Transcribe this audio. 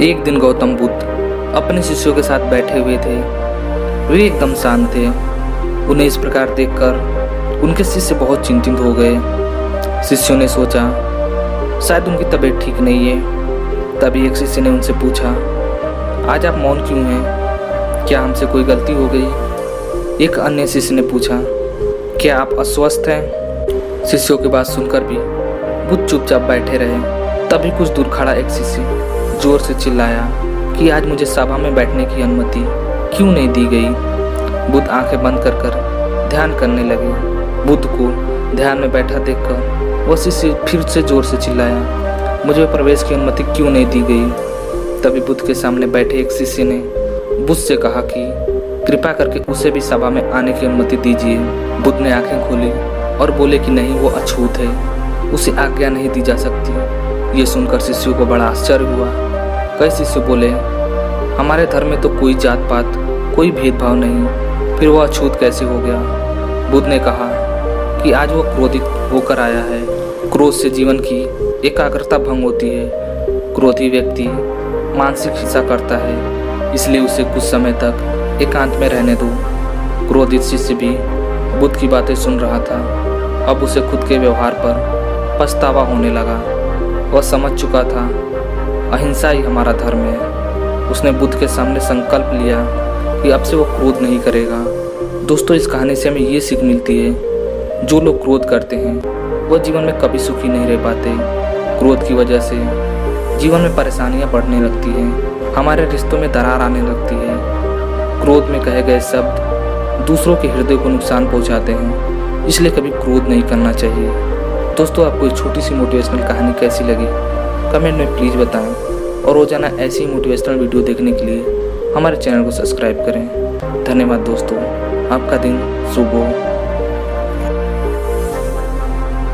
एक दिन गौतम बुद्ध अपने शिष्यों के साथ बैठे हुए थे। वे एकदम शांत थे। उन्हें इस प्रकार देखकर उनके शिष्य बहुत चिंतित हो गए। शिष्यों ने सोचा शायद उनकी तबीयत ठीक नहीं है। तभी एक शिष्य ने उनसे पूछा, आज आप मौन क्यों हैं? क्या हमसे कोई गलती हो गई? एक अन्य शिष्य ने पूछा, क्या आप अस्वस्थ हैं? शिष्यों की बात सुनकर भी बुद्ध चुपचाप बैठे रहे। तभी कुछ दूर खड़ा एक शिष्य जोर से चिल्लाया कि आज मुझे सभा में बैठने की अनुमति क्यों नहीं दी गई? बुद्ध आंखें बंद कर कर ध्यान करने लगे। बुद्ध को ध्यान में बैठा देखकर वह शिष्य फिर से जोर से चिल्लाया, मुझे प्रवेश की अनुमति क्यों नहीं दी गई? तभी बुद्ध के सामने बैठे एक शिष्य ने बुद्ध से कहा कि कृपा करके उसे भी सभा में आने की अनुमति दीजिए। बुद्ध ने आंखें खोली और बोले कि नहीं, वो अछूत है, उसे आज्ञा नहीं दी जा सकती। ये सुनकर शिष्यों को बड़ा आश्चर्य हुआ। कई शिष्य बोले, हमारे धर्म में तो कोई जात पात, कोई भेदभाव नहीं, फिर वो अछूत कैसे हो गया? बुद्ध ने कहा कि आज वो क्रोधित होकर आया है। क्रोध से जीवन की एकाग्रता भंग होती है। क्रोधी व्यक्ति मानसिक हिंसा करता है, इसलिए उसे कुछ समय तक एकांत में रहने दो। क्रोधित शिष्य भी बुद्ध की बातें सुन रहा था। अब उसे खुद के व्यवहार पर पछतावा होने लगा। वह समझ चुका था अहिंसा ही हमारा धर्म है। उसने बुद्ध के सामने संकल्प लिया कि अब से वो क्रोध नहीं करेगा। दोस्तों, इस कहानी से हमें ये सीख मिलती है, जो लोग क्रोध करते हैं वह जीवन में कभी सुखी नहीं रह पाते। क्रोध की वजह से जीवन में परेशानियां बढ़ने लगती हैं, हमारे रिश्तों में दरार आने लगती है। क्रोध में कहे गए शब्द दूसरों के हृदय को नुकसान पहुंचाते हैं, इसलिए कभी क्रोध नहीं करना चाहिए। दोस्तों, आपको एक छोटी सी मोटिवेशनल कहानी कैसी लगी कमेंट में प्लीज़ बताएं, और रोजाना ऐसी ही मोटिवेशनल वीडियो देखने के लिए हमारे चैनल को सब्सक्राइब करें। धन्यवाद दोस्तों, आपका दिन शुभ हो।